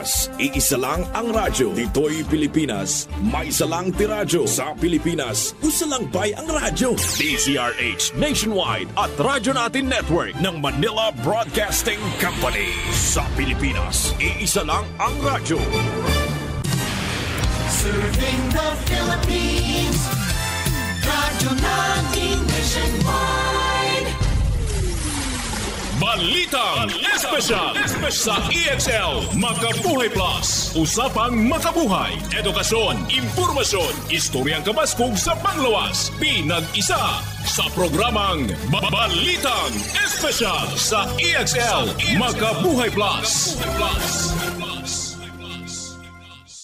Pilipinas, iisa lang ang radyo. Dito'y Pilipinas, may isa lang tiradyo. Sa Pilipinas, usa lang bay ang radyo. DZRH Nationwide at Radyo Natin Network ng Manila Broadcasting Company. Sa Pilipinas, iisa lang ang radyo. Serving the Philippines, Radyo Natin Nationwide. Balitang Espesyal sa EXL Makabuhay Plus. Usapang makabuhay, edukasyon, impormasyon, istoryang kabaskog sa panglawas. Pinag-isa sa programang Balitang Espesyal sa EXL Makabuhay Plus.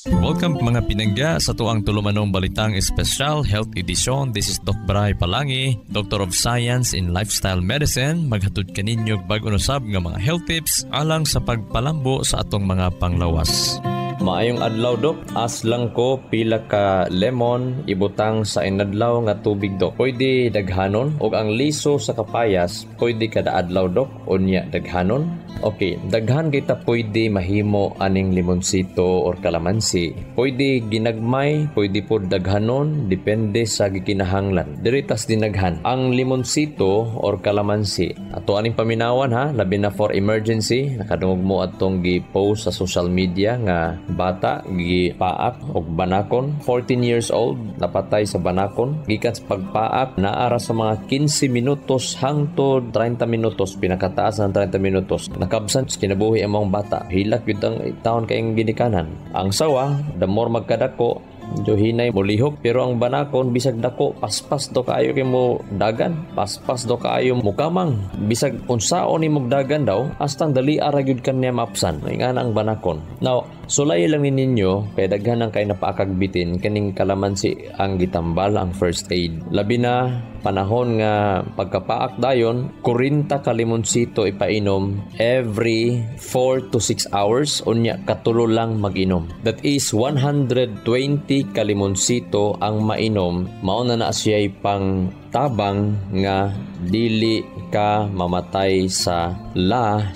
Welcome mga pinangga sa tuang tulumanong Balitang Espesyal Health Edition. This is Doc Bray Palangi, Doctor of Science in Lifestyle Medicine. Maghatod kaninyo bag-o usab nga mga health tips alang sa pagpalambo sa atong mga panglawas. Maayong adlaw, Dok. Aslang ko pila ka lemon ibutang sa inadlaw nga tubig, Dok. Pwede daghanon og ang liso sa kapayas pwede kada adlaw, Dok. Unya daghanon. Okay, daghan kita pwede mahimo aning limonsito or kalamansi. Pwede ginagmay, pwede po daghanon, depende sa gikinahanglan. Diritas dinaghan. Ang limonsito or kalamansi, ato aning paminawan ha, labi na for emergency. Nakadungog mo atong gi-post sa social media nga bata gipaak og banakon, 14 years old, napatay sa banakon. Gikan sa pagpaak, naara sa mga 15 minutos hangtod 30 minutos, pinakataas ng 30 minutos. Nakabsan kinabuhi ang mga bata. Hilak yun ang taon kayong ginikanan. Ang sawa, the more magkadako, medyo hinay mo lihok, pero ang banakon bisag dako, paspas do kaayo kay mo dagan, paspas do kaayo mo kamang, bisag unsaon ni mo dagan daw, astang dali ara gyud kanya mapsan. Nga ang banakon. Now, sulay lang ninyo kay daghan ang kay napaakagbitin kaning kalamansi ang gitambal ang first aid. Labi na panahon nga pagkapaak dayon, 40 ka limonsito ipainom every 4 to 6 hours, unya katulo lang mag-inom. That is 120 ka limonsito ang mainom. Mao na siya'y pang tabang nga dili ka mamatay sa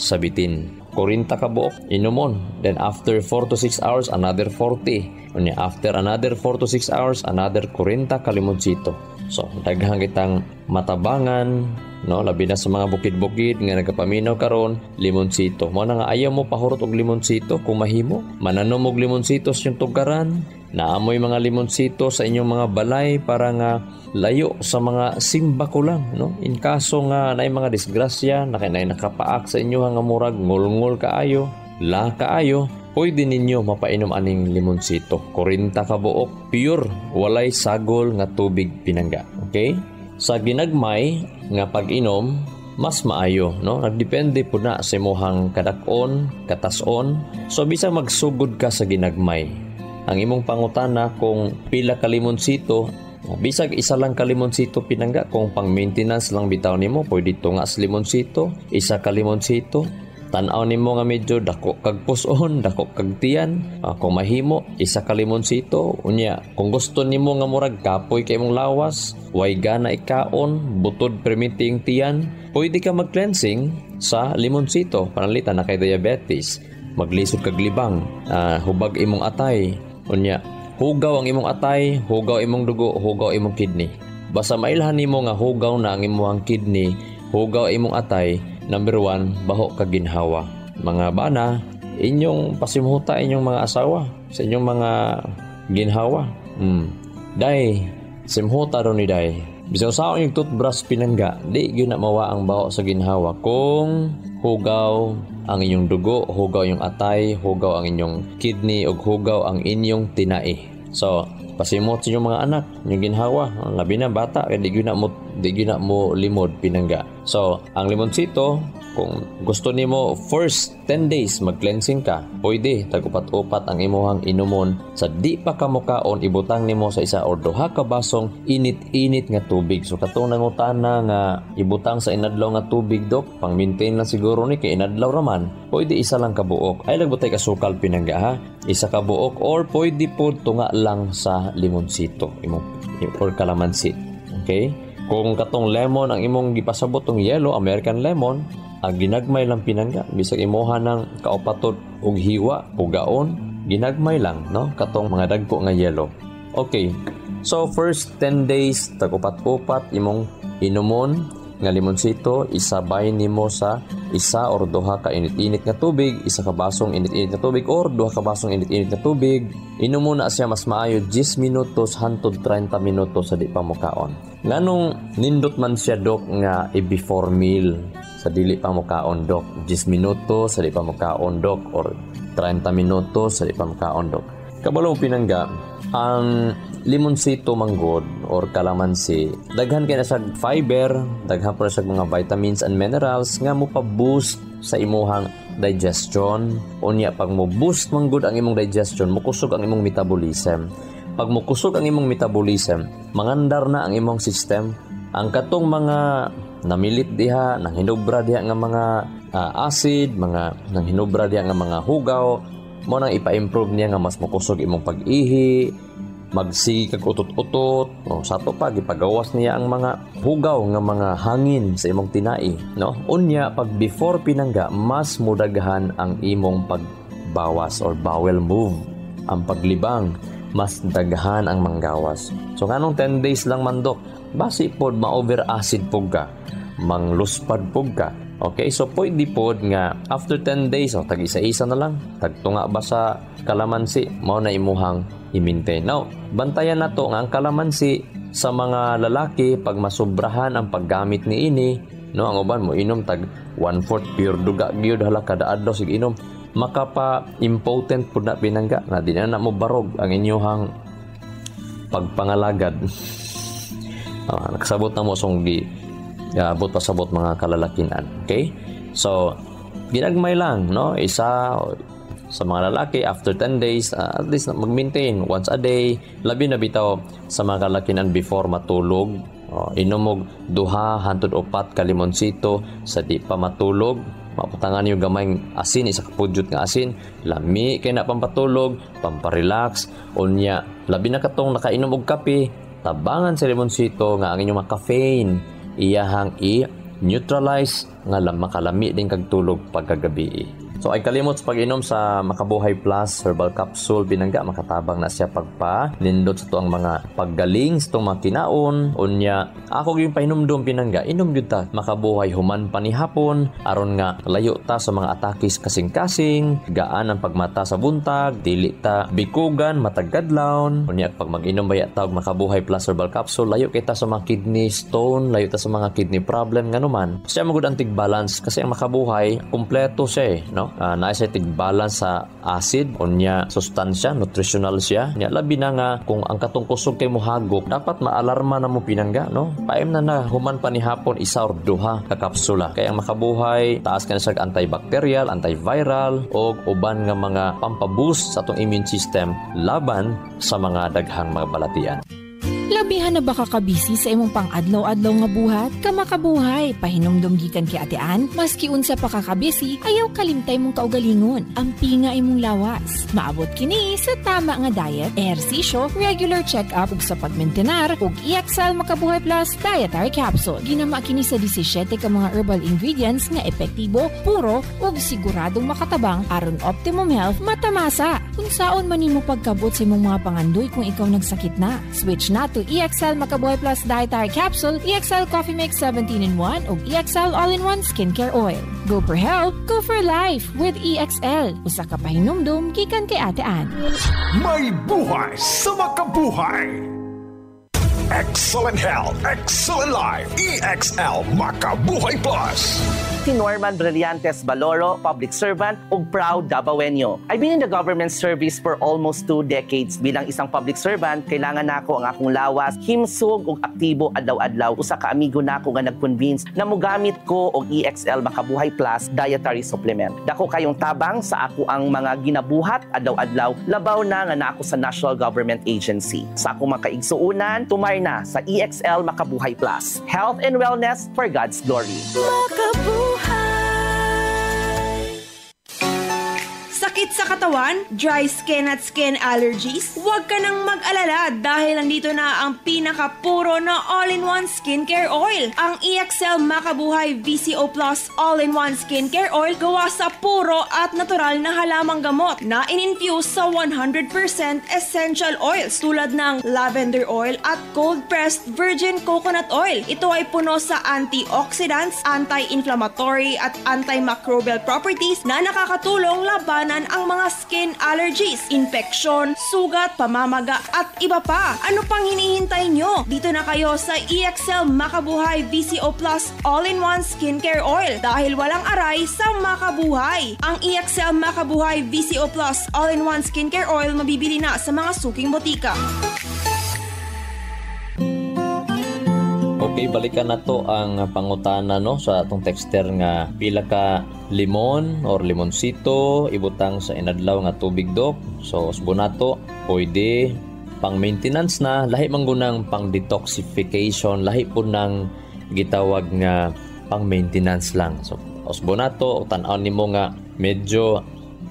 sa bitin. 40 ka buok, inumon. Then after 4 to 6 hours, another 40. And after another 4 to 6 hours, another 40 ka limonsito. So, daghang kitang matabangan, no, labi na sa mga bukid-bukid nga nagapaminaw karon, limonsito. Mo na nga ayaw mo pahurot og limonsito kung mahimo. Mananom og limonsito sa inyong tugaran. Naamoy mga limonsito sa inyong mga balay para nga layo sa mga simba ko lang, no? In kaso nga naay mga disgrasya, nakapaak sa inyo nga murag ngul-ngul kaayo, kaayo, pwede ninyo mapainom aning limonsito. 40 ka buok, pure, walay sagol nga tubig pinangga. Okay? Sa ginagmay nga pag-inom, mas maayo, no? Nagdepende po na sa imuhang kadak-on, katason. So bisa magsugod ka sa ginagmay. Ang imong pangutana kung pila ka limonsito, bisag isa lang ka limonsito pinangga, kung pang maintenance lang bitaw nimo, pwede tungas limonsito, isa ka limonsito. Tan-aw nimo nga medyo dako kag puson, dako kag tiyan, kung mahimo isa ka limonsito. Unya kung gusto nimo nga murag kapoy kay imong lawas, way gana ikaon, butod permitting tiyan, pwede ka mag-cleansing sa limonsito panalitan na kay diabetes. Maglisod kag libang, hubag imong atay. Unya hugaw ang imong atay, hugaw imong dugo, hugaw imong kidney. Basta mailhan nimo nga hugaw na ang imong kidney, hugaw imong atay. Number 1, baho kag ginhawa. Mga bana, inyong pasimuhuta inyong mga asawa sa inyong mga ginhawa. Day, simhuta ron ni day. Bisang sao yung toothbrush pinangga, di yun na mawa ang baho sa ginhawa. Kung hugaw ang inyong dugo, hugaw yung atay, hugaw ang inyong kidney, o hugaw ang inyong tinai. So, pasimot sa inyong mga anak, yung ginhawa, labi na bata, kaya di yun na mo limod pinangga. So, ang limonsito, kung gusto nimo first 10 days mag-cleansing ka, pwede tag-upat-upat ang imuhang inumon. Sa di pa ka mukaon, ibutang nimo sa isa or duha ka basong init-init nga tubig. So katong nangutana nga ibutang sa inadlaw nga tubig, Dok, pang maintain lang siguro ni kay inadlaw raman, pwede isa lang ka buok. Ay lagbutay ka sukal pinangga ha, isa ka buok, or pwede po tunga lang sa limonsito or kalamansi. Okay? Kung katong lemon ang imong gipasabot tong yellow American lemon, ginagmay lang pinangga bisag imuha ng kaupatot og hiwa pugaon, ginagmay lang no katong mga dagko nga yelo. Okay, so first 10 days tag-upat-upat imong inumon nga limonsito, isabay nimo sa isa or duha ka init-init nga tubig, isa ka basong init-init nga tubig or duha ka basong init-init nga tubig. Inom muna siya mas maayo 10 minutos hangtod 30 minutos sa di pa mukaon. Nganong nindot man siya dok nga before meal sa dili pa mukaon dok, 10 minutos sa di pa mukaon dok or 30 minutos sa di pa mukaon dok. Kabalo pinangga ang limonsito manggod or kalamansi, daghan kay na sa fiber, daghan pa sa mga vitamins and minerals nga mo pa-boost sa imuhang digestion. Unya pag mo boost manggod ang imong digestion, mukusog ang imong metabolism. Pag mukusog ang imong metabolism, mangandar na ang imong system. Ang katong mga namilit diha, nang hinubra diha nga mga acid, mga nang hinubra diha nga mga hugaw, mo nang ipa-improve niya nga mas mukusog imong pag-ihi, magsigi kag utot-utot, sato pa gipagawas niya ang mga hugaw nga mga hangin sa imong tinai, no? Unya pag before pinangga, mas mudaghan ang imong pagbawas or bowel move. Ang paglibang, mas daghan ang manggawas. So kanong 10 days lang mandok, basi pod ma-over acid pug ka, mangluspad pug ka. Okay, so pwede po nga after 10 days, tag-isa-isa na lang. Tagtunga ba sa kalamansi, mao na imuhang i-maintain. Now, bantayan na to nga ang kalamansi sa mga lalaki pag masubrahan ang paggamit ni ini, no, ang uban mo inom tag 1/4 pure duga gyud hala kada adlaw sig inom, makapa-impotent pud na pinangga nga di na mo barog ang inyong pagpangalagad. Nakasabot na mo song abot pasabot mga kalalakinan. Okay? So, ginagmay lang, no? Isa sa mga lalaki after 10 days, at least mag-maintain once a day. Labi na bitaw sa mga kalalakinan before matulog. Inom mo 2 hangtod 4 ka limonsito sa di pa matulog. Maputangan yung gamay asin, isa kapudyot nga asin. Lami kay na pampatulog, pamparelax. Unya, labi na katong nakainom og kape, tabangan sa limonsito nga ang inyong mga caffeine iyahang i-neutralize nga makalami din kag tulog pagkagabi. So ay kalimot sa pag-inom sa Makabuhay Plus Herbal Capsule, pinangga makatabang na siya nindot sa tuang mga paggaling sa itong mga kinaon. Unya, ako yung pahinumdum pinangga, inom yun ta Makabuhay human panihapon, aron nga layo ta sa mga atakis kasing-kasing, gaan ang pagmata sa buntag, dili ta bikugan, mataggadlawn. Unya, pag mag-inom ba yatawag Makabuhay Plus Herbal Capsule, layo kita sa mga kidney stone, layo ta sa mga kidney problem, nga naman. Siya magud ang tig-balance kasi ang Makabuhay, kumpleto siya no? Naisa tig-balance sa acid, unya sustansya, nutritional siya. Nya labi na nga kung ang katong kusog kay mohagop, dapat maalarma na mo pinangga, no? Paim na human pa ni hapon isa or duha ka kapsula. Kaya ang Makabuhay, taas ka na siya antibacterial, antiviral, o uban nga mga pampaboost sa atong immune system laban sa mga daghang mga balatian. Labihan na ba kakabisi sa imong pang-adlaw-adlaw nga buhat? Kamakabuhay, pahinumdum gikan kay Ate Ann, maski unsa pa kakabisi, ayaw kalimtay mong kaugalingon. Ampi nga imong lawas. Maabot kini sa tama nga diet, ehersisyo, regular check-up ug sa pagmentenar ug EXL Makabuhay Plus Dietary Capsule. Ginama kini sa 17 ka mga herbal ingredients nga epektibo, puro ug siguradong makatabang aron optimum health matamasa. Kung saon man nimo pagkabot sa imong mga pangandoy kung ikaw nagsakit na, switch na to EXL Makabuhay Plus Dietary Capsule, EXL Coffee Mix 17-in-1 ug EXL All-in-1 Skincare Oil. Go for health, go for life with EXL. Usa ka pahinumdum gikan kay Ate Ann. May buhay sa Makabuhay. Excellent health, excellent life. EXL Makabuhay Plus. Si Norman Brillantes Baloro, public servant ug proud Davaoenyo. I've been in the government service for almost 2 decades. Bilang isang public servant, kailangan nako ang akong lawas, himsog ug aktibo adlaw-adlaw. Usa ka amigo nako nga nag-convince na mogamit ko og EXL Makabuhay Plus dietary supplement. Dako kayong tabang sa ako ang mga ginabuhat adlaw-adlaw, labaw na nga nako sa National Government Agency. Sa ako makaigsuunan, tumay na sa EXL Makabuhay Plus. Health and wellness for God's glory. Sakit sa katawan, dry skin at skin allergies? Huwag ka nang mag-alala dahil nandito na ang pinakapuro na all-in-one skincare oil. Ang EXL Makabuhay VCO Plus All-in-One Skincare Oil gawa sa puro at natural na halamang gamot na in-infuse sa 100% essential oils tulad ng lavender oil at cold-pressed virgin coconut oil. Ito ay puno sa antioxidants, anti-inflammatory at antimicrobial properties na nakakatulong labanan ang mga skin allergies, infeksyon, sugat, pamamaga at iba pa. Ano pang hinihintay nyo? Dito na kayo sa EXL Makabuhay VCO Plus All-in-One Skincare Oil dahil walang aray sa makabuhay. Ang EXL Makabuhay VCO Plus All-in-One Skincare Oil mabibili na sa mga suking botika. Okay, balikan na to ang pangutana no sa atong texter nga pila ka limon or limonsito ibutang sa inadlaw nga tubig dok. So usbo nato pwede pang maintenance na, lahi man gunang pang detoxification, lahi po nang gitawag nga pang maintenance lang. So usbo nato tan-aw nimo nga medyo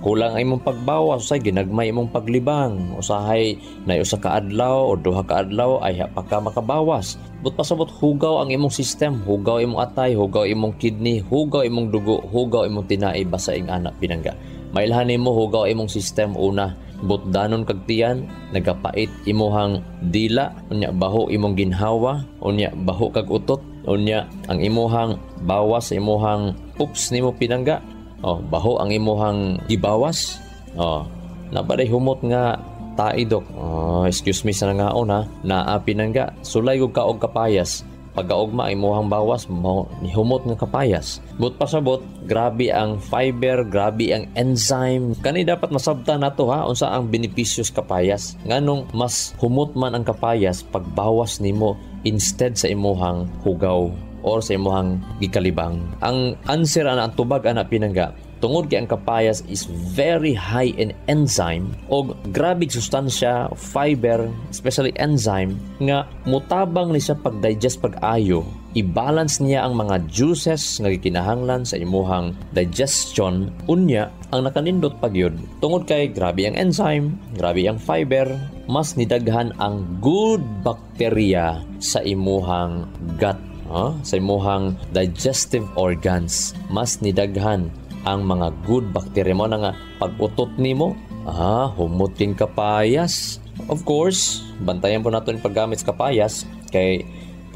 kulang ay imong pagbawas, usay ginagmay imong paglibang, usahay na usa ka adlaw o duha ka adlaw ay pa ka makabawas. But pasabot hugaw ang imong system, hugaw imong atay, hugaw imong kidney, hugaw imong dugo, hugaw imong tinai basa ing anak pinangga. Mailhan nimo hugaw imong system una, but danon kag tiyan, nagapait imuhang dila, unya baho imong ginhawa, unya baho kag utot, unya ang imuhang bawas imuhang poops nimo pinangga. Oh, baho ang imuhang gibawas. Oh, nabaday humot nga taidok. Oh, excuse me sa nangaon ha. Naapi nangga. Sulay og kaog kapayas. Pagaugma imuhang bawas mo ni humot nga kapayas. But pasabot, grabe ang fiber, grabe ang enzyme. Kani dapat masabtan nato ha unsa ang benepisyos kapayas. Nganong mas humot man ang kapayas pagbawas nimo instead sa imuhang hugaw or sa imuhang gikalibang. Ang answer ana ang tubag ana pinangga. Tungod kay ang kapayas is very high in enzyme o grabig sustansya, fiber, especially enzyme nga mutabang ni sa pag-digest pag-ayo. I-balance niya ang mga juices nga gikinahanglan sa imuhang digestion. Unya ang nakanindot pagyud tungod kay grabe ang enzyme, grabe ang fiber, mas nidaghan ang good bacteria sa imuhang gut. Sa imuhang digestive organs, mas nidaghan ang mga good bacteria mo na nga pag-utot nimo, humot king kapayas. Of course, bantayan po natin paggamit sa kapayas kay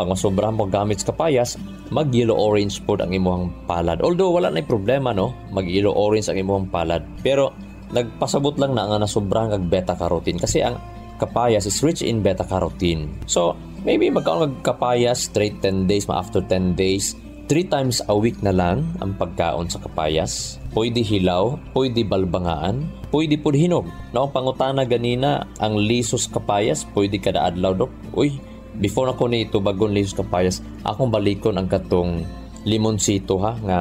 pag masobrahan mo gamit sa kapayas, mag-yellow orange po ang imuhang palad. Although wala na problema no, mag-yellow orange ang imuhang palad. Pero nagpasabot lang na nga nasobrahan kag beta-carotene kasi ang kapayas is rich in beta-carotene. So, maybe magkaon magkapayas straight 10 days, after 10 days, 3 times a week na lang ang pagkaon sa kapayas. Pwede hilaw, pwede balbangaan, pwede po hinog. Naong pangutana ganina, ang lisos kapayas, pwede kada adlaw dok. Uy, before ako nito bagon lisos kapayas, akong balikon ang katong limonsito ha, nga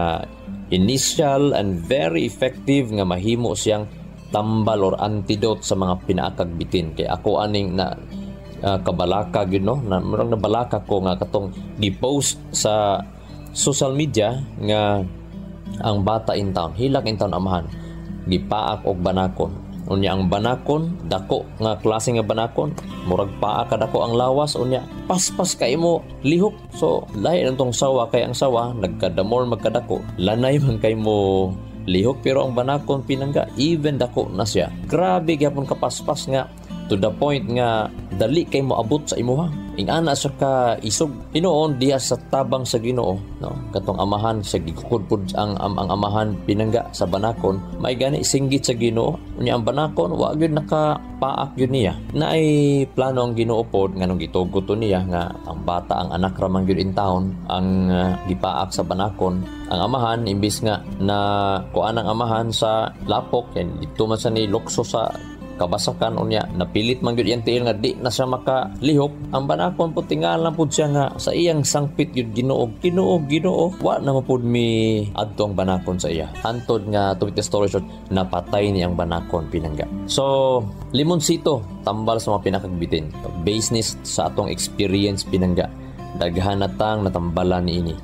initial and very effective nga mahimo siyang tambal or antidote sa mga pinaakagbitin. Kaya ako aning na kabalaka yun no, murang nabalaka ko nga katong di-post sa social media nga ang bata in town, hilak in town amahan, gipaak og banakon. Unya ang banakon, dako nga klase nga banakon, murag paak kadako ang lawas, unya paspas kay mo lihok. So lahi nang tong sawa kay ang sawa nagkadamor magkadako, lanay man kay mo lihok, pero ang banakon pinangga even dako na siya. Grabe gyapon kapaspas nga to the point nga dali kay mo abot sa imuha. Ingana sa ka isog Pinoon diha sa tabang sa Ginoo no, katong amahan sa gikukudpud ang amahan pinangga sa banakon, may gani singgit sa Ginoo. Unya ang banakon wa gyud nakapaak gyud niya. Naay plano ang Ginoo pod nganong gitugot niya nga ang bata ang anak ra man gyud in town ang gipaak sa banakon. Ang amahan imbis nga na kuan ang amahan sa lapok kay dito man sa ni lokso sa kabasakan, unya napilit man gyud iyang tiil nga di na siya makalihok. Ang banakon po tingalan po siya nga sa iyang sangpit yun Ginoo wa na mapud mi adto ang banakon sa iya, antod nga to the story short napatay ni ang banakon pinangga. So limonsito tambal sa mga pinakagbitin business sa atong experience pinangga, daghan natang natambalan niini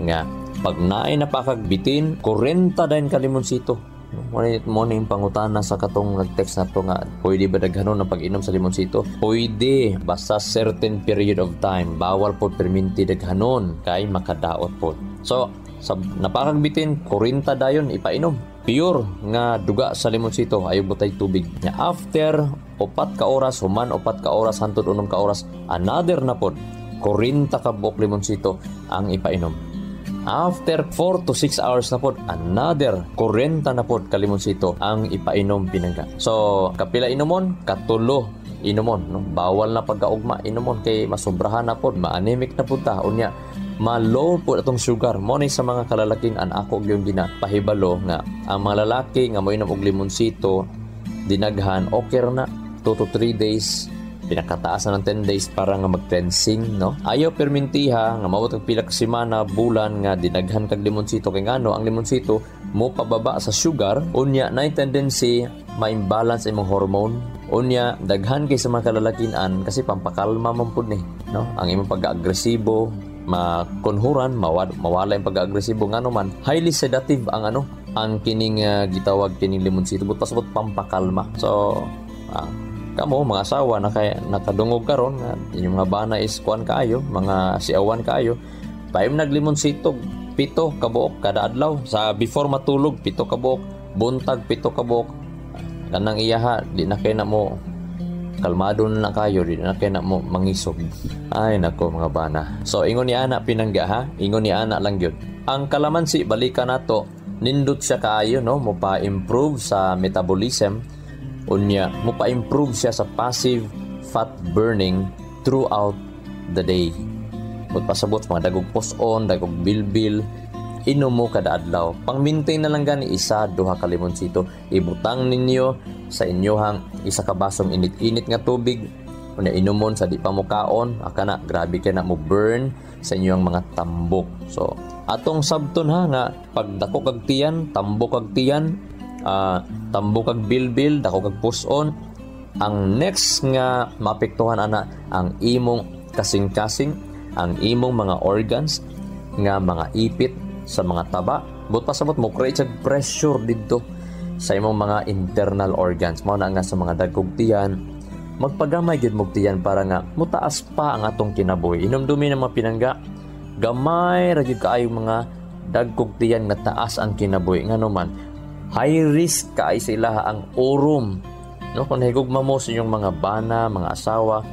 nga pag naay napakagbitin 40 dayon ka limonsito Mo na yung pangutana sa katong nag-text na to nga, pwede ba daghanon ang pag-inom sa limonsito? Pwede, basta certain period of time. Bawal po perminti daghanon kay makadaot po. So, sa napakagbitin, 40 dayon ipainom. Pure nga duga sa limonsito, ayaw butay tubig. After 4 ka oras, human 4 ka oras, hantod 6 ka oras, another na po, 40 ka buok limonsito ang ipainom. After 4 to 6 hours na po, another 40 na po kalimonsito ang ipainom pinangga. So, kapila inomon, katulo inomon. No? Bawal na pagkaugma inomon kay masobrahan na po, ma-anemic na po ta. Unya, ma-low po itong sugar. Muna sa mga kalalaking ako yung ginapahibalo nga ang mga lalaki nga mo inom og limonsito, dinaghan, okay na 2 to 3 days. Pinakataas na ng 10 days para nga mag-cleansing, no? Ayaw permintiha nga mawat og pila ka semana, bulan nga dinaghan kag limonsito kay ngano ang limonsito mo pababa sa sugar, unya na tendency ma-imbalance imong hormone, unya daghan kay sa mga kalalakian kasi pampakalma man pud ni, no? Ang imong pag-agresibo, makonhuran, mawala yung pag-agresibo ngano man. Highly sedative ang ang kining gitawag kining limonsito but pasabot pampakalma. So, kamo mga asawa nakadungog karon nga inyong mga bana is kuan kaayo, mga siawan kaayo, paim naglimonsito 7 ka buok kada adlaw. Sa before matulog 7 ka buok, buntag 7 ka buok. Kanang iyaha di na kay na mo kalmado na kayo, di na kay na mo mangisog. Ay nako mga bana. So ingon ni ana pinangga ha, ingon ni ana lang gyud. Ang kalamansi balikan nato, nindot siya kaayo no, mo pa-improve sa metabolism. Unya, mo pa-improve siya sa passive fat burning throughout the day. But pasabot mga dagog puson, dagog bilbil, inom mo kada adlaw. Pang-maintain na lang gani 1-2 ka limonsito. Ibutang ninyo sa inyohang 1 ka basong init-init nga tubig. Unya inomon sa di pa mo kaon, akana grabe kay na mo burn sa inyohang mga tambok. So, atong sabton ha nga pagdako kag tiyan, tambok kag tiyan, tambok kag bilbil, dako kag puson. Ang next nga maapektuhan ana ang imong kasing-kasing, ang imong mga organs nga mga ipit sa mga taba. But pasabot mo create pressure didto sa imong mga internal organs. Mao na nga sa mga dagkog tiyan, magpagamay gyud mo tiyan para nga mutaas pa ang atong kinabuhi. Inomdumi ng mga pinangga, gamay ra gyud kaayo mga dagkog tiyan nga taas ang kinabuhi. Ngano man high risk kaay sila ang urom, no? Kung higugma mo sa inyong mga bana, mga asawa,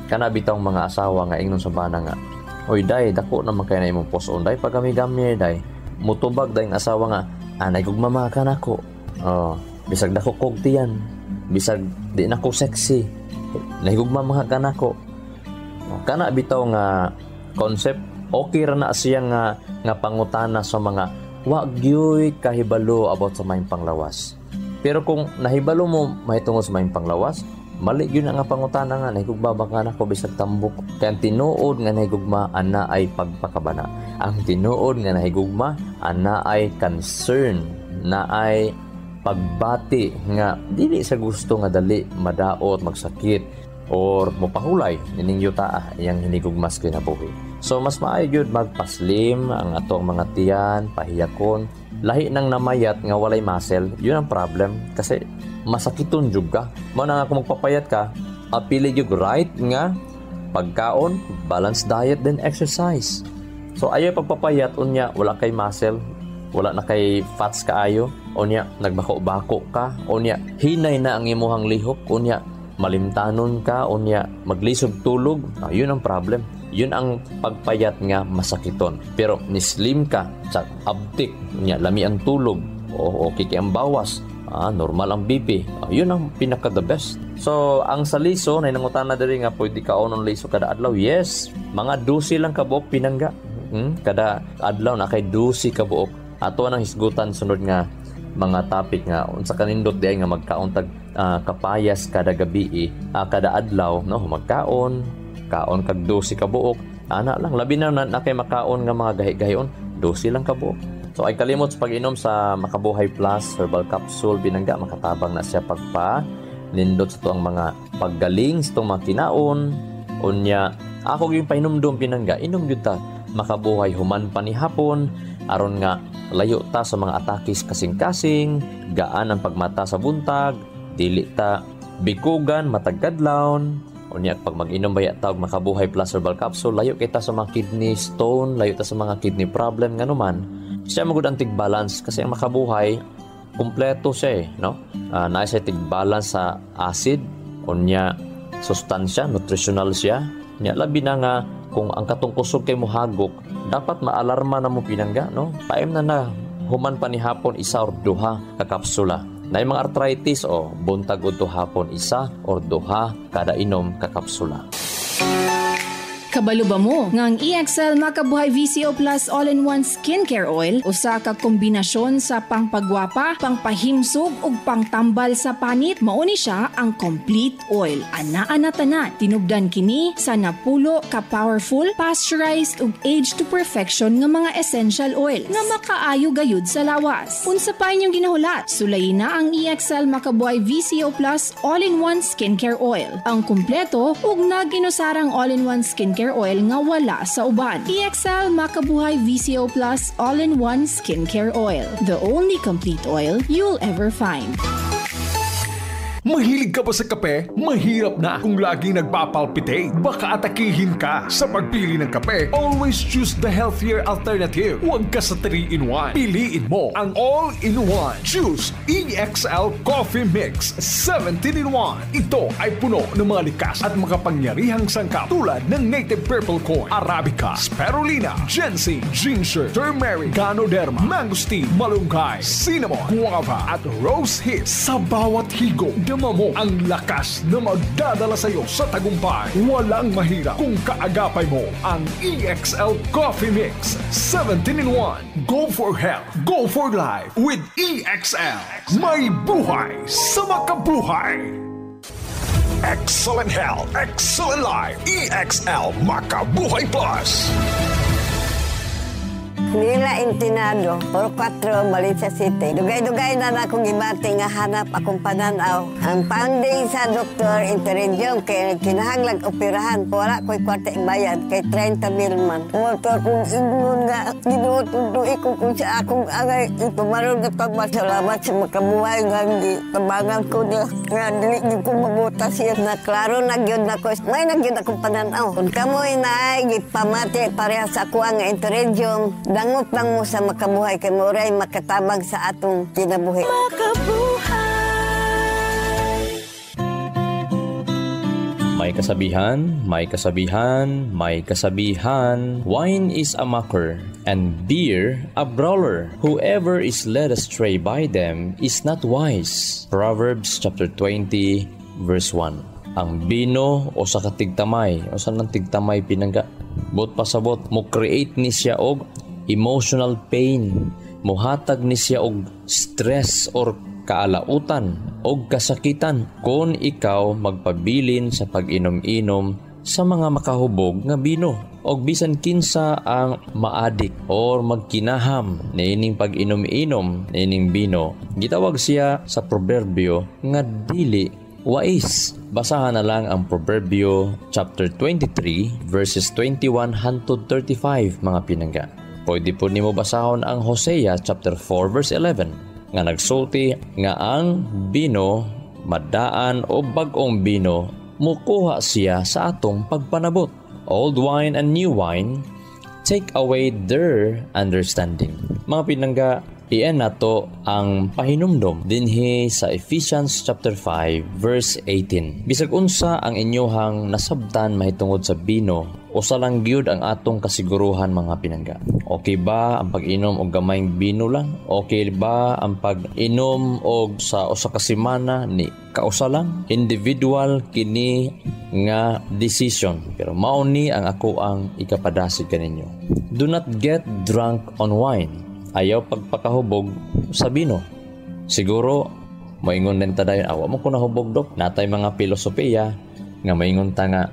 kana bitang mga asawa nga ingnon sa bana nga, oy day dako naman kay na imong puson day pagami-gami day, mutubag day ang asawa nga anay gugmama ka nako, bisag dako kog tiyan, bisag di nako sexy, nahigugmama ka nako. Kana bitaw nga concept okay ra na siya nga pangutana sa mga wa gyoy kahibalo about sa maayong panglawas. Pero kung nahibalo mo mahitungod sa maayong panglawas, mali gyud nga pangutana nga nahigugma ba ka nako bisag tambok. Kaya ang tinuod nga nahigugma ana ay pagpakabana. Ang tinuod nga nahigugma ana ay concern, na ay pagbati nga dili sa gusto nga dali madaot, magsakit or mopahulay ining yuta iyang hinigugmas kinabuhi. So mas maayo gyud magpaslim ang atong mga tiyan, pahiyakon. Lahi nang namayat nga walay muscle, yun ang problem kasi masakiton jud ka. Mao na nga kung magpapayat ka, apili gyud right nga pagkaon, balanced diet then exercise. So ayaw pagpapayat unya wala kay muscle, wala na kay fats kaayo, unya nagbako-bako ka, unya hinay na ang imuhang lihok, unya malimtanon ka, unya maglisod tulog. Yun ang problem. Yun ang pagpayat nga masakiton. Pero nislim ka sa abtik niya, lami ang tulog o okay ang bawas, normal ang BP, yun ang pinaka the best. So ang sa liso na nangutana diri nga pwede ka onon liso kada adlaw. Yes, mga 12 lang ka buok pinangga, kada adlaw na kay 12 ka buok. Ato nang hisgutan sunod nga mga topic nga unsa kanindot di nga magkauntag kapayas kada gabi kada adlaw, no? Magkaon kaon kag 12 ka buok, ana lang labi na kay makaon nga mga gahi-gahion 12 lang ka buok. So ay kalimot sa pag-inom sa Makabuhay Plus Herbal Capsule pinangga, makatabang na siya pagpa nindot sa tuang mga paggaling sa tuang mga kinaon. Unya ako yung pahinumdum pinangga, inom gyud ta Makabuhay human pa ni hapon aron nga layo ta sa mga atakis kasing-kasing, gaan ang pagmata sa buntag, dili ta bikugan matag kadlawon. Unya pag mag-inom baya ta og Makabuhay Plus Herbal Capsule, layo kita sa mga kidney stone, layo ta sa mga kidney problem nganuman. Siya magud ang tig-balance kasi ang Makabuhay kumpleto siya no? Naay siya tig-balance sa acid, unya sustansya, nutritional siya. Nya labi na nga kung ang katong kusog kay mohagok, dapat maalarma na mo pinangga, no? Paim na human pa ni hapon isa or duha ka kapsula. Na yung mga arthritis o buntag udto hapon isa or duha kada inom ka kapsula. Kabalo ba mo nga ang EXL Makabuhay VCO Plus All-in-One Skincare Oil usa ka kombinasyon sa pangpagwapa, pangpahimsog ug pangtambal sa panit? Mauni siya ang complete oil. Ana-ana tanan, tinubdan kini sa napulo ka powerful, pasteurized ug aged to perfection nga mga essential oil nga makaayo gayud sa lawas. Unsa pa inyong ginahulat? Sulayin na ang EXL Makabuhay VCO Plus All-in-One Skincare Oil. Ang kumpleto ug naginusarang all-in-one skincare oil nga wala sa uban. EXL Makabuhay VCO Plus All-in-One Skincare Oil. The only complete oil you'll ever find. Mahilig ka ba sa kape? Mahirap na kung laging nagpapalpitate. Baka atakihin ka sa pagpili ng kape. Always choose the healthier alternative. Huwag ka sa 3-in-1. Piliin mo ang all-in-one. Choose EXL Coffee Mix 17-in-1. Ito ay puno ng mga likas at makapangyarihang sangkap tulad ng native purple corn, arabica, spirulina, ginseng, ginger, turmeric, ganoderma, mangosteen, malunggay, cinnamon, guava at rose hips. Sa bawat higop, dama mo ang lakas na magdadala sa iyo sa tagumpay. Walang mahirap kung kaagapay mo ang EXL Coffee Mix 17-in-1. Go for health, go for life with EXL. May buhay sa makabuhay. Excellent health, excellent life. EXL Makabuhay Plus. Nila Intinado, Puro 4, Valencia City. Dugay-dugay na akong ibati nga hanap akong pananaw. Ang finding sa Dr. Interenjong kay kinahanglang operahan. Wala ko'y kwarte bayad kay 30,000 man. Motor kong ingon nga, ginuot ko kung sa akong agay. Ipumaroon na pagmasalamat sa Makabuhay nga hindi tabangan ko niya. Nga dili ko mabutas siya na klaro nagyod na ko. May nagyod akong pananaw. Kung kamoy na ay gipamati pareha sa kuha nga Interenjong, dangot lang mo sa Makabuhay kay Moray makatabang sa atong kinabuhi. May kasabihan, may kasabihan, may kasabihan. Wine is a mocker, and beer a brawler. Whoever is led astray by them is not wise. Proverbs chapter 20, verse 1. Ang bino o sa katigtamay, o sa nang tigtamay pinangga. Bot pasabot, mo create ni siya og emotional pain, muhatag ni siya og stress or kaalautan og kasakitan kung ikaw magpabilin sa pag-inom-inom sa mga makahubog nga bino og bisan kinsa ang maadik or magkinaham niining pag-inom-inom niining bino. Gitawag siya sa proverbio nga dili wais. Basahan na lang ang Proverbio chapter 23 verses 21 hangtod 35 mga pinangga. Pwede po nimo basahon ang Hosea chapter 4 verse 11 nga nagsulti nga ang bino, madaan o bag-ong bino mukuha siya sa atong pagpanabot. Old wine and new wine take away their understanding. Mga pinangga, iyan nato ang pahinumdom dinhi sa Ephesians chapter 5 verse 18. Bisag unsa ang inyohang nasabtan mahitungod sa bino, usa lang gyud ang atong kasiguruhan mga pinangga. Okay ba ang pag-inom og gamayng bino lang? Okay ba ang pag-inom og sa usa ka semana ni kausa lang? Individual kini nga decision. Pero mao ni ang ako ang ikapadasig kaninyo. Do not get drunk on wine. Ayaw pagpakahubog sa bino. Siguro maingon din ta dayon, awa mo ko nahubog dok. Natay mga filosofiya nga maingon ta nga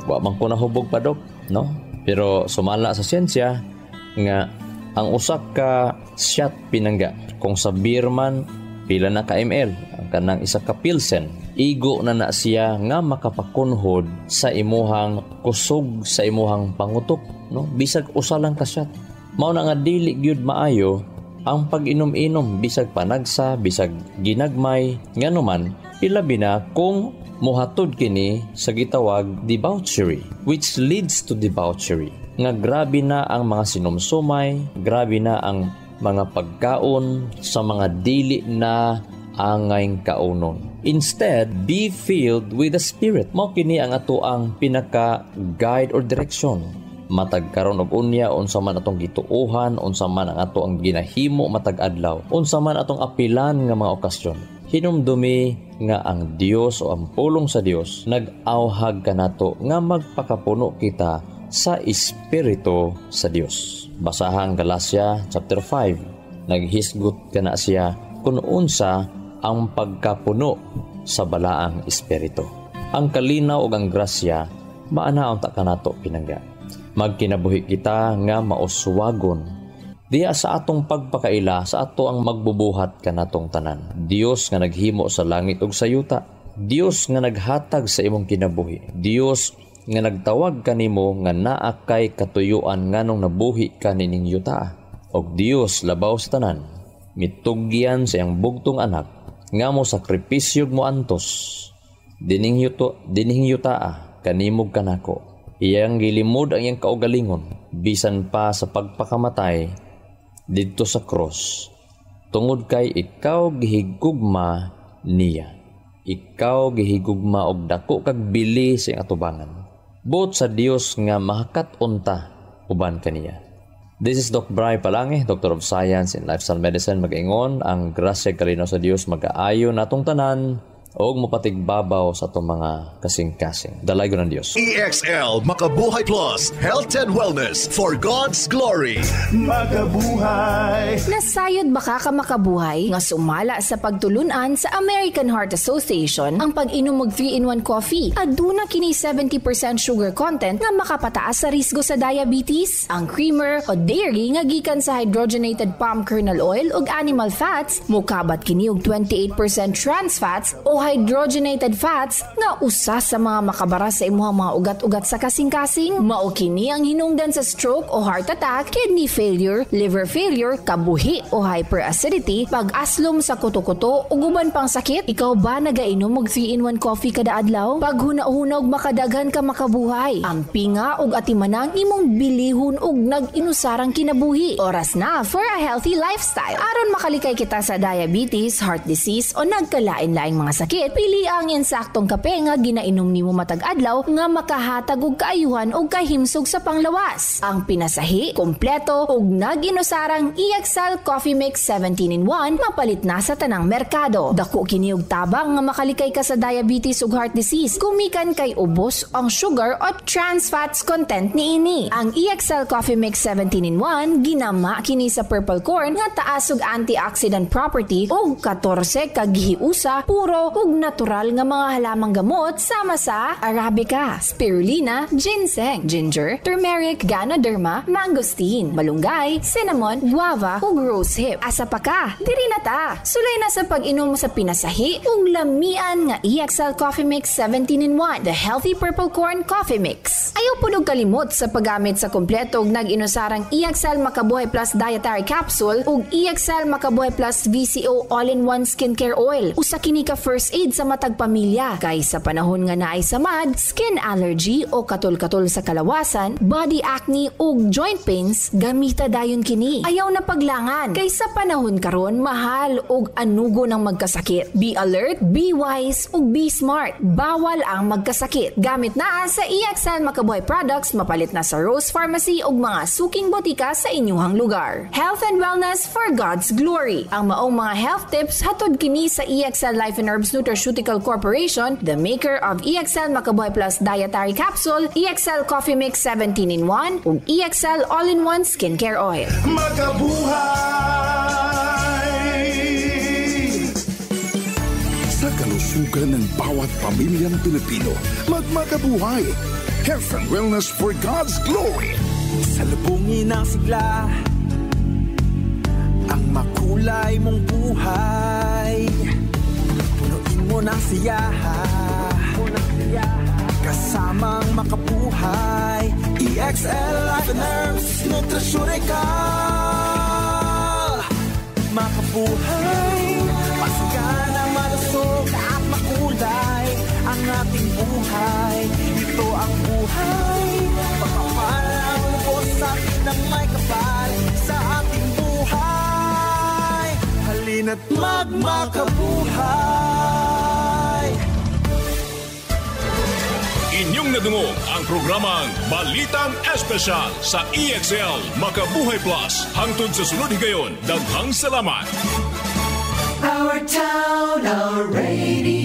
wa man ko nahubog pa dok, no? Pero sumala sa siyensya nga ang usak ka shot pinangga kung sa beer man pila na ka ml ang kanang isa ka pilsen, igo na siya nga makapakunhod sa imuhang kusog sa imuhang pangutok, no? Bisag usa lang ka shot. Mao na nga dili gyud maayo ang pag-inom-inom bisag panagsa, bisag ginagmay, nganuman ilabi na kung mohatod kini sa gitawag debauchery, which leads to debauchery. Nga grabe na ang mga sinumsumay, grabe na ang mga pagkaon sa mga dili na angay kaunon. Instead, be filled with the Spirit. Mao kini ang ato ang pinaka-guide or direction. Matag karon og unya unsa man atong gituohan, unsa man ang ato ang ginahimo matag adlaw, unsa man atong apilan nga mga okasyon. Hinumdumi nga ang Dios o ang pulong sa Dios nag-awhag kanato nga magpakapuno kita sa Espiritu sa Dios. Basahang Galacia chapter 5. Naghisgot kana siya kung unsa ang pagkapuno sa balaang Espiritu. Ang kalinaw ug ang grasya maanaon ta kanato pinangga. Magkinabuhi kita nga mauswagon diya sa atong pagpakaila sa ato ang magbubuhat kanatong tanan. Dios nga naghimo sa langit ug sa yuta, Dios nga naghatag sa imong kinabuhi, Dios nga nagtawag kanimo nga naa kay katuyuan nganong nabuhi ka nining yuta, og Dios labaw sa tanan mitugyan sa iyang bugtong anak nga mo sakripisyo mo antos dining yuta kanimog kanako. Iyang gilimod ang iyang kaugalingon bisan pa sa pagpakamatay didto sa cross, tungod kay ikaw gihigugma niya. Ikaw gihigugma og dako kag bili sa iyang atubangan. Buot sa Dios nga mahakat unta uban kaniya. This is Doc Bry Palangi, Doctor of Science in Lifestyle Medicine. Mag-ingon ang grasya kalinaw sa Dios mag-aayo natong tanan og mapatigbabaw sa itong mga kasing-kasing. Dalago ng Diyos. EXL Makabuhay Plus, Health and Wellness for God's Glory. Makabuhay! Nasayod baka ka makabuhay nga sumala sa pagtulunan sa American Heart Association ang pag-inom og 3-in-1 coffee. Aduna kini 70% sugar content nga makapataas sa risgo sa diabetes. Ang creamer o dairy nga gikan sa hydrogenated palm kernel oil ug animal fats, mukabat kini og 28% trans fats o hydrogenated fats nga usa sa mga makabara sa imuhang mga ugat-ugat sa kasing-kasing. Mao kini ang hinungdan sa stroke o heart attack, kidney failure, liver failure, kabuhi o hyperacidity, pag-aslom sa kuto-kuto ug uban pang sakit. Ikaw ba nagainom og 3-in-1 coffee kada adlaw? Pag huna-hunog makadaghan ka makabuhay. Ang pinga ug atimanang imong bilihon ug nag-inusarang kinabuhi. Oras na for a healthy lifestyle. Aron makalikay kita sa diabetes, heart disease o nagkalain-laing mga sakit, pili ang insaktong kape nga ginainom nimo matag adlaw nga makahatag og kaayuhan og kahimsog sa panglawas. Ang pinasahi, kompleto ug nag-inusarang EXL Coffee Mix 17-in-1 mapalit na sa tanang merkado. Dako kini og tabang nga makalikay ka sa diabetes ug heart disease kumikan kay ubos ang sugar o trans fats content niini. Ang EXL Coffee Mix 17-in-1 ginama kini sa purple corn nga taas og antioxidant property ug 14 ka gihiusa puro ug natural nga mga halamang gamot sama sa arabica, spirulina, ginseng, ginger, turmeric, ganoderma, mangosteen, malunggay, cinnamon, guava ug rosehip. Asa pa ka? Diri na ta. Sulay na sa pag-inom sa pinasahi ug lamian nga EXL Coffee Mix 17-in-1, the healthy purple corn coffee mix. Ayaw punog kalimot sa paggamit sa kompleto ug nag-inusarang EXL Makabuhay Plus Dietary Capsule ug EXL Makabuhay Plus VCO All-in-One Skincare Oil. Usa kini ka first aid sa matag pamilya kay sa panahon nga naay samad, skin allergy o katol-katol sa kalawasan, body acne ug joint pains, gamita dayon kini. Ayaw na paglangan kay sa panahon karon mahal ug anugo ng magkasakit. Be alert, be wise ug be smart. Bawal ang magkasakit. Gamit na sa EXL Makabuhay products mapalit na sa Rose Pharmacy ug mga suking botika sa inyuhang lugar. Health and wellness for God's glory. Ang maong mga health tips hatod kini sa EXL Life and Herbs Nutraceutical Corporation, the maker of EXL Makabuhay Plus Dietary Capsule, EXL Coffee Mix 17-in-1, ug EXL All-in-One Skincare Oil. Makabuhay! Sa kalusugan ng bawat pamilyang Pilipino, magmakabuhay! Health and wellness for God's glory! Salubungin ang sigla, ang makulay mong buhay. Punuin mo ng siya, kasamang makabuhay. EXL Life and Herbs Nutrasurical. Makabuhay, pasigana, malusog at makulay ang ating buhay. Ito ang buhay, pagpapalang lubos sa atin ng may kapal sa ating buhay. Halina't magmakabuhay. Inyong nadungog ang programang Balitang Espesyal sa EXL Makabuhay Plus. Hangtod sa sunod higayon, daghang salamat. Our town, our radio.